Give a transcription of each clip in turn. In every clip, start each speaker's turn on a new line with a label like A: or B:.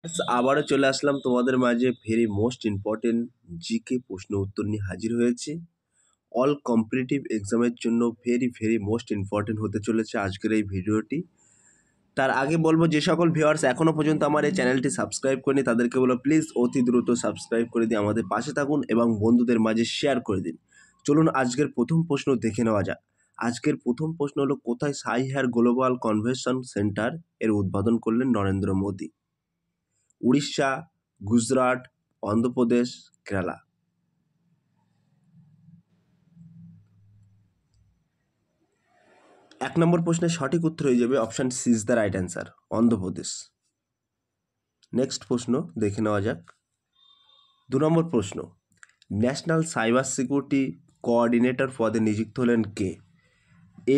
A: আবারও চলে আসলাম তোমাদের মাঝে ভেরি মোস্ট ইম্পর্টেন্ট জিকে প্রশ্ন উত্তর নিয়ে হাজির হয়েছে। অল কম্পিটিটিভ এক্সামের জন্য ভেরি মোস্ট ইম্পর্টেন্ট হতে চলেছে আজকের এই ভিডিওটি। তার আগে বলবো, যে সকল ভিউয়ার্স এখনও পর্যন্ত আমার এই চ্যানেলটি সাবস্ক্রাইব করেনি তাদেরকে বলো প্লিজ অতি দ্রুত সাবস্ক্রাইব করে দিয়ে আমাদের পাশে থাকুন এবং বন্ধুদের মাঝে শেয়ার করে দিন। চলুন আজকের প্রথম প্রশ্ন দেখে নেওয়া যাক। আজকের প্রথম প্রশ্ন হলো, কোথায় সাই হেয়ার গ্লোবাল কনভেনশন সেন্টার এর উদ্বোধন করলেন নরেন্দ্র মোদী? উড়িষ্যা, গুজরাট, অন্ধ্রপ্রদেশ, কেরালা। এক নম্বর প্রশ্নের সঠিক উত্তর হয়ে যাবে option C is the right answer, Andhra Pradesh. Next প্রশ্ন দেখে নেওয়া যাক। 2 নম্বর প্রশ্ন, ন্যাশনাল সাইবার সিকিউরিটি কোঅর্ডিনেটর পদে নিযুক্ত হলেন কে?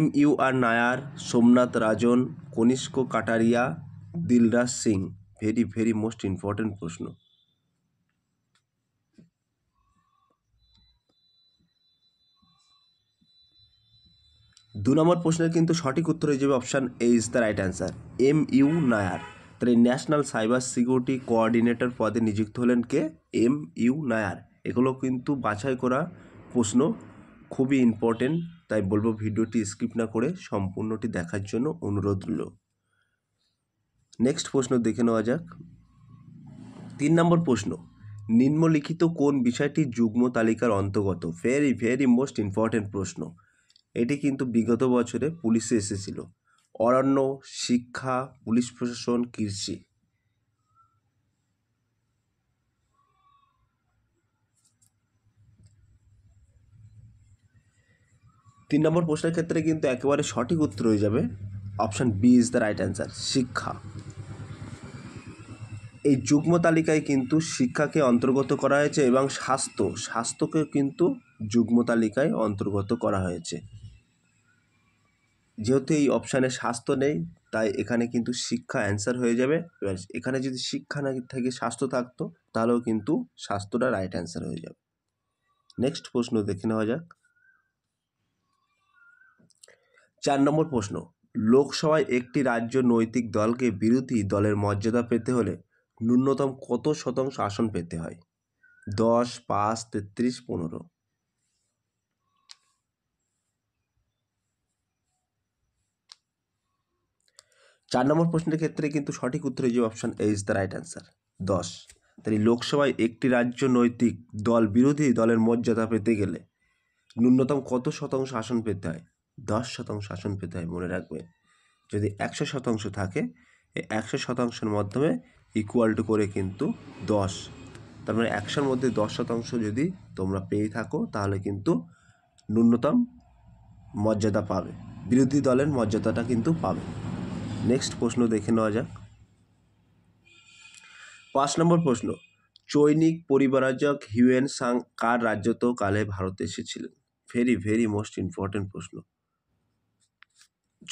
A: MUR Nair, Somnath Rajan, Kanishka Kataria, Dilraj Singh. Very most important প্রশ্ন। 2 নম্বর প্রশ্নের কিন্তু সঠিক উত্তর হয়ে যাবে option A is the right answer, MU Nair. তাহলে ন্যাশনাল সাইবার সিকিউরিটি কোঅর্ডিনেটর পদে নিযুক্ত হলেন কে? MU নায়ার। এগুলো কিন্তু বাছাই করা প্রশ্ন, খুবই ইম্পর্টেন্ট, তাই বলবো ভিডিওটি স্কিপ না করে সম্পূর্ণটি দেখার জন্য অনুরোধ রইল। নেক্সট প্রশ্ন দেখে নেওয়া যাক। 3 নম্বর প্রশ্ন, নিম্নলিখিত কোন বিষয়টি যুগ্ম তালিকার অন্তর্গত? ভেরি মোস্ট ইম্পর্টেন্ট প্রশ্ন। এটি কিন্তু বিগত বছরে পুলিশে এসেছিল। অরণ্য, শিক্ষা, পুলিশ প্রশাসন, কৃষি। তিন নম্বর প্রশ্নের ক্ষেত্রে কিন্তু একেবারে সঠিক উত্তর হয়ে যাবে option B is the right answer, শিক্ষা। এই যুগ্ম তালিকায় কিন্তু শিক্ষাকে অন্তর্গত করা হয়েছে এবং স্বাস্থ্যকে কিন্তু যুগ্ম তালিকায় অন্তর্গত করা হয়েছে। যেহেতু এই অপশানে স্বাস্থ্য নেই, তাই এখানে কিন্তু শিক্ষা অ্যান্সার হয়ে যাবে। এবার এখানে যদি শিক্ষা না থেকে স্বাস্থ্য থাকতো তাহলেও কিন্তু স্বাস্থ্যটা রাইট অ্যান্সার হয়ে যাবে। নেক্সট প্রশ্ন দেখে নেওয়া যাক। 4 নম্বর প্রশ্ন, লোকসভায় একটি রাজ্য নৈতিক দলকে বিরোধী দলের মর্যাদা পেতে হলে ন্যূনতম কত শতাংশ আসন পেতে হয়? 10, 5, 33, 15। 4 নম্বর প্রশ্নের ক্ষেত্রে কিন্তু সঠিক উত্তর হয়ে যাবে option A is the right answer, 10। তাই লোকসভায় একটি রাজ্য নৈতিক দল বিরোধী দলের মর্যাদা পেতে গেলে ন্যূনতম কত শতাংশ আসন পেতে হয়? 10% আসন পেতে হয়, মনে রাখবে। যদি 100% থাকে, এই 100%-এর মাধ্যমে ইকুয়াল টু করে কিন্তু 10, তার মানে 100-র মধ্যে 10% যদি তোমরা পেয়ে থাকো তাহলে কিন্তু ন্যূনতম মর্যাদা পাবে, বিরোধী দলের মর্যাদাটা কিন্তু পাবে। নেক্সট প্রশ্ন দেখে নেওয়া যাক। 5 নম্বর প্রশ্ন, চৈনিক পরিব্রাজক হিউয়েন সাং কার রাজত্বকালে ভারতে এসেছিলেন? ভেরি মোস্ট ইম্পর্টেন্ট প্রশ্ন।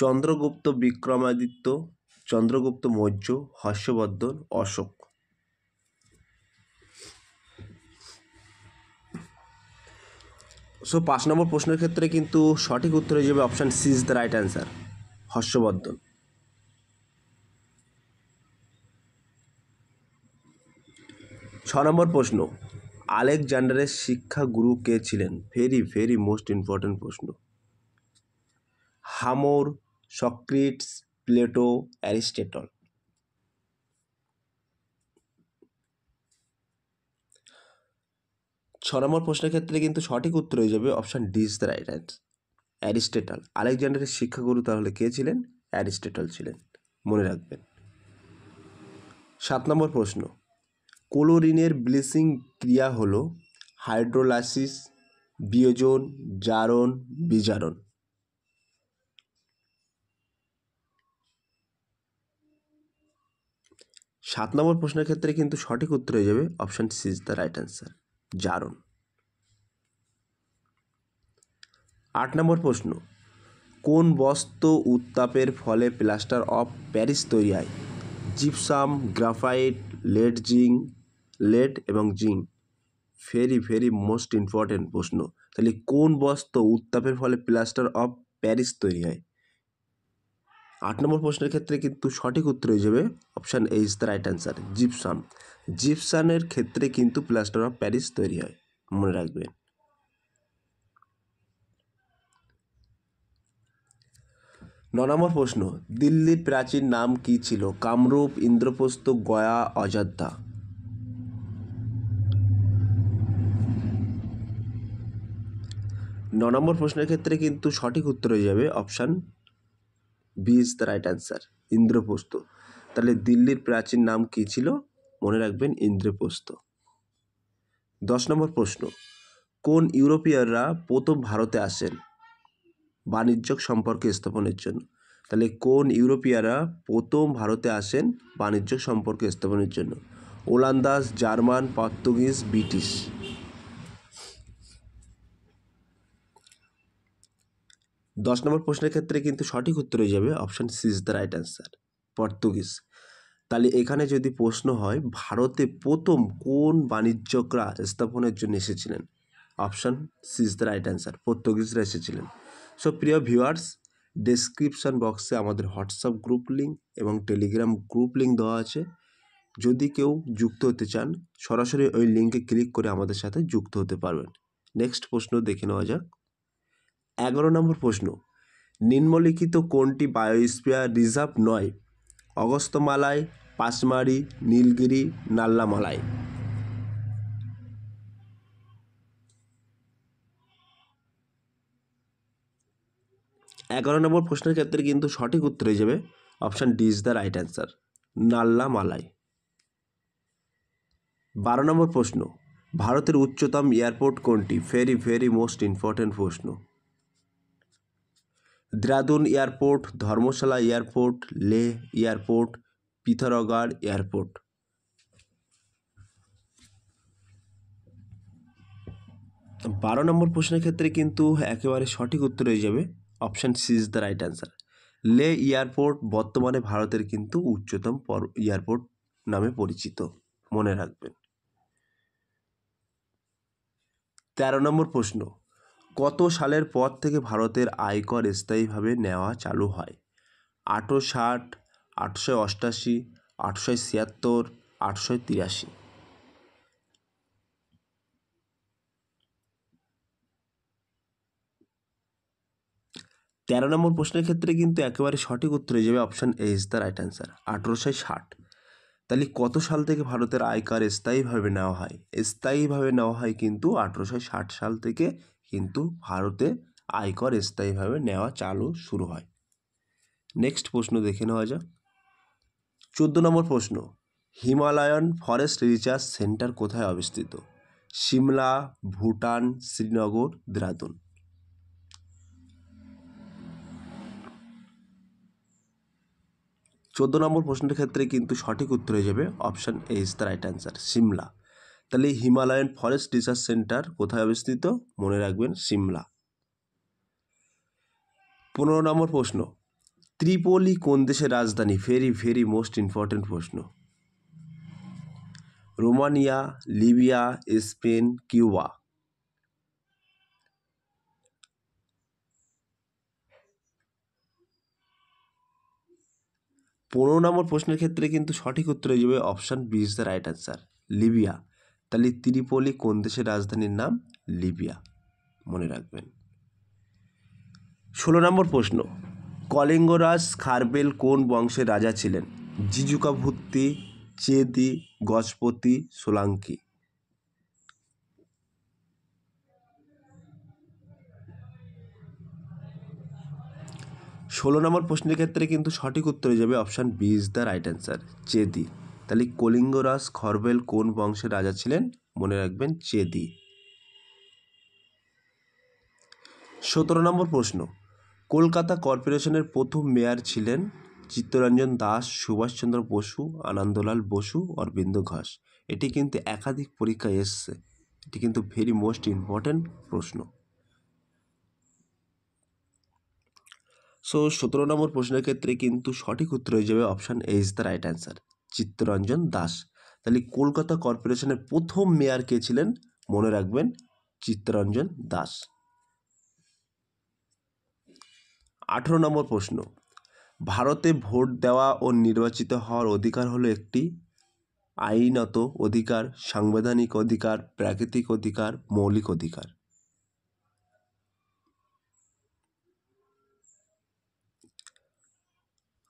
A: চন্দ্রগুপ্ত বিক্রমাদিত্য, চন্দ্রগুপ্ত মৌর্য, হর্ষবর্ধন, অশোক। সো 5 নম্বর প্রশ্নের ক্ষেত্রে কিন্তু সঠিক উত্তর হয়ে যাবে option C is the right answer, Harshavardhana. 6 number প্রশ্ন, আলেকজান্ডারের শিক্ষা গুরু কে ছিলেন? ভেরি মোস্ট ইম্পর্টেন্ট প্রশ্ন। Homer, Socrates, Plato, Aristotle. 6 নম্বর প্রশ্নের ক্ষেত্রে কিন্তু সঠিক উত্তর হয়ে যাবে option D is the right answer, Aristotle. আলেকজান্ডারের শিক্ষাগুরু তাহলে কে ছিলেন? অ্যারিস্টটল ছিলেন, মনে রাখবেন। 7 নম্বর প্রশ্ন, ক্লোরিনের ব্লিচিং ক্রিয়া হল হাইড্রোলাইসিস, বিয়োজন, জারণ, বিজারণ। 7 নম্বর প্রশ্নের ক্ষেত্রে কিন্তু সঠিক উত্তর হয়ে যাবে option C is the right answer, জারণ। 8 নম্বর প্রশ্ন, কোন বস্তু উত্তাপের ফলে প্লাস্টার অফ প্যারিস তৈরি হয়? জিপসাম, গ্রাফাইট, লেড এবং জিঙ্ক। ভেরি মোস্ট ইম্পর্টেন্ট প্রশ্ন। তাহলে কোন বস্তু উত্তাপের ফলে প্লাস্টার অফ প্যারিস তৈরি হয়? 8 নম্বর প্রশ্নের ক্ষেত্রে কিন্তু সঠিক উত্তর হয়ে যাবে option A is the right answer, gypsum. জিপসামের ক্ষেত্রে কিন্তু প্লাস্টার অফ প্যারিস তৈরি হয়, মনে রাখবেন। 9 নম্বর প্রশ্ন, দিল্লির প্রাচীন নাম কি ছিল? কামরূপ, ইন্দ্রপ্রস্থ, গয়া, অযোধ্যা। ন নম্বর প্রশ্নের ক্ষেত্রে কিন্তু সঠিক উত্তর হয়ে যাবে option B is the right answer, Indraprastha. তাহলে দিল্লির প্রাচীন নাম কি ছিল? মনে রাখবেন ইন্দ্রপ্রস্থ। 10 নম্বর প্রশ্ন, কোন ইউরোপীয়রা প্রথম ভারতে আসেন বাণিজ্যিক সম্পর্ক স্থাপনের জন্য? তাহলে কোন ইউরোপীয়রা প্রথম ভারতে আসেন বাণিজ্যিক সম্পর্ক স্থাপনের জন্য? ওলন্দাজ, জার্মান, পর্তুগিজ, ব্রিটিশ। 10 নম্বর প্রশ্নের ক্ষেত্রে কিন্তু সঠিক উত্তর হয়ে যাবে option C is the right answer, Portuguese. তাহলে এখানে যদি প্রশ্ন হয় ভারতে প্রথম কোন বাণিজ্যকরা স্থাপনের জন্য এসেছিলেন, option C is the right answer, পর্তুগিজরা এসেছিলেন। সো প্রিয় ভিউয়ার্স, ডেসক্রিপশন বক্সে আমাদের হোয়াটসঅ্যাপ গ্রুপ লিঙ্ক এবং টেলিগ্রাম গ্রুপ লিঙ্ক দেওয়া আছে। যদি কেউ যুক্ত হতে চান সরাসরি ওই লিঙ্কে ক্লিক করে আমাদের সাথে যুক্ত হতে পারবেন। নেক্সট প্রশ্ন দেখে নেওয়া যাক। 11 নম্বর প্রশ্ন, নিম্নলিখিত কোনটি বায়োস্ফিয়ার রিজার্ভ নয়? অগস্ত্যমালাই, পাঁচমারি, নীলগিরি, নাল্লামালাই। 11 নম্বর প্রশ্নের ক্ষেত্রে কিন্তু সঠিক উত্তর হয়ে যাবে option D is the right answer, Nallamalai. 12 নম্বর প্রশ্ন, ভারতের উচ্চতম এয়ারপোর্ট কোনটি? ভেরি মোস্ট ইম্পর্টেন্ট প্রশ্ন। Dehradun airport, Dharamshala airport, Leh airport, Pithoragarh airport. 12 নম্বর প্রশ্নের ক্ষেত্রে কিন্তু একেবারে সঠিক উত্তর হয়ে যাবে option C is the right answer, Leh airport বর্তমানে ভারতের কিন্তু উচ্চতম এয়ারপোর্ট নামে পরিচিত, মনে রাখবেন। 13 নম্বর প্রশ্ন, কত সালের পর থেকে ভারতের আয়কর স্থায়ীভাবে নেওয়া চালু হয়? 1860, 1888, 1876, 1883। 13 নম্বর প্রশ্নের ক্ষেত্রে কিন্তু একেবারে সঠিক উত্তর হয়ে যাবে option A is the right answer, 1860। তাহলে কত সাল থেকে ভারতের আয়কর স্থায়ীভাবে নেওয়া হয়? স্থায়ীভাবে নেওয়া হয় কিন্তু 1860 সাল থেকে কিন্তু ভারতে আয়কর স্থায়ীভাবে নেওয়া চালু শুরু হয়। নেক্সট প্রশ্ন দেখে নেওয়া যাক। 14 নম্বর প্রশ্ন, হিমালয়ান ফরেস্ট রিসার্চ সেন্টার কোথায় অবস্থিত? সিমলা, ভুটান, শ্রীনগর, দেরাদুন। 14 নম্বর প্রশ্নের ক্ষেত্রে কিন্তু সঠিক উত্তর হয়ে যাবে option A is the right answer, Shimla. তাহলে হিমালয়ান ফরেস্ট রিসার্চ সেন্টার কোথায় অবস্থিত? মনে রাখবেন সিমলা। 15 নম্বর প্রশ্ন, ত্রিপোলি কোন দেশের রাজধানী? ভেরি মোস্ট ইম্পর্টেন্ট প্রশ্ন। Romania, Libya, Spain, Cuba. 15 number প্রশ্নের ক্ষেত্রে কিন্তু সঠিক উত্তর হয়ে যাবে option B is the right answer, Libya. তাহলে ত্রিপোলি কোন দেশের রাজধানীর নাম? লিবিয়া, মনে রাখবেন। 16 নম্বর প্রশ্ন, কলিঙ্গরাজ খারবেল কোন বংশের রাজা ছিলেন? জিজুকাভুত্তি, চেদি, গজপতি, সোলাঙ্কি। 16 নম্বর প্রশ্নের ক্ষেত্রে কিন্তু সঠিক উত্তর হয়ে যাবে option B is the right answer, Chedi. তাহলে কলিঙ্গরাজ খরবেল কোন বংশের রাজা ছিলেন? মনে রাখবেন চেদি। 17 নম্বর প্রশ্ন, কলকাতা কর্পোরেশনের প্রথম মেয়র ছিলেন? চিত্তরঞ্জন দাস, সুভাষচন্দ্র বসু, আনন্দলাল বসু, অরবিন্দ ঘোষ। এটি কিন্তু একাধিক পরীক্ষায় এসছে, এটি কিন্তু ভেরি মোস্ট ইম্পর্ট্যান্ট প্রশ্ন। সো 17 নম্বর প্রশ্নের ক্ষেত্রে কিন্তু সঠিক উত্তর হয়ে যাবে option A is the right answer, Chittaranjan Das. তাহলে কলকাতা কর্পোরেশনের প্রথম মেয়র কে ছিলেন? মনে রাখবেন চিত্তরঞ্জন দাস। 18 নম্বর প্রশ্ন, ভারতে ভোট দেওয়া ও নির্বাচিত হওয়ার অধিকার হলো একটি আইনত অধিকার, সাংবিধানিক অধিকার, প্রাকৃতিক অধিকার, মৌলিক অধিকার।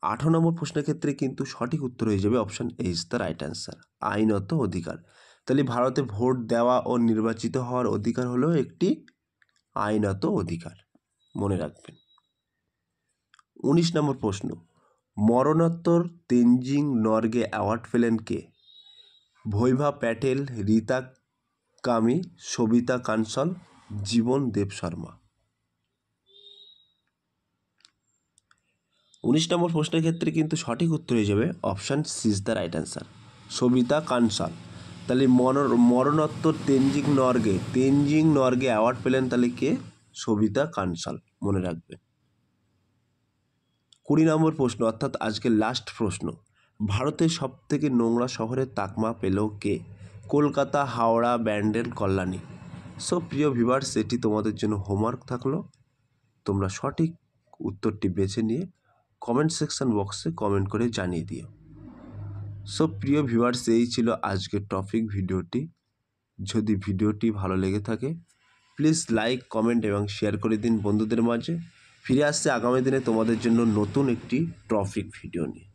A: 18 নম্বর প্রশ্নের ক্ষেত্রে কিন্তু সঠিক উত্তর হয়ে যাবে option A is the right answer, আইনত অধিকার। তাহলে ভারতে ভোট দেওয়া ও নির্বাচিত হওয়ার অধিকার হলো একটি আইনত অধিকার, মনে রাখবেন। 19 নম্বর প্রশ্ন, মরণোত্তর তেনজিং নরগে অ্যাওয়ার্ড পেলেন কে? ভৈভা প্যাটেল, রীতা কামি, সবিতা কাঞ্চল, জীবন দেব শর্মা। 19 নম্বর প্রশ্নের ক্ষেত্রে কিন্তু সঠিক উত্তর হয়ে যাবে option C is the right answer, Sabita Kanchal. তাহলে মরণোত্তর তেনজিং নরগে অ্যাওয়ার্ড পেলেন তাহলে কে? সবিতা কাঞ্চল, মনে রাখবেন। 20 নম্বর প্রশ্ন অর্থাৎ আজকের লাস্ট প্রশ্ন, ভারতের সবথেকে নোংরা শহরের তাকমা পেল কে? কলকাতা, হাওড়া, ব্যান্ডেল, কল্যাণী। সো প্রিয় ভিউয়ার্স, এটি তোমাদের জন্য হোমওয়ার্ক থাকলো। তোমরা সঠিক উত্তরটি বেছে নিয়ে কমেন্ট সেকশন বক্সে কমেন্ট করে জানিয়ে দিও। সো প্রিয় ভিউয়ার্স, এই ছিল আজকের টপিক ভিডিওটি। যদি ভিডিওটি ভালো লেগে থাকে প্লিজ লাইক, কমেন্ট এবং শেয়ার করে দিন বন্ধুদের মাঝে। ফিরে আসছে আগামী দিনে তোমাদের জন্য নতুন একটি টপিক ভিডিও নিয়ে।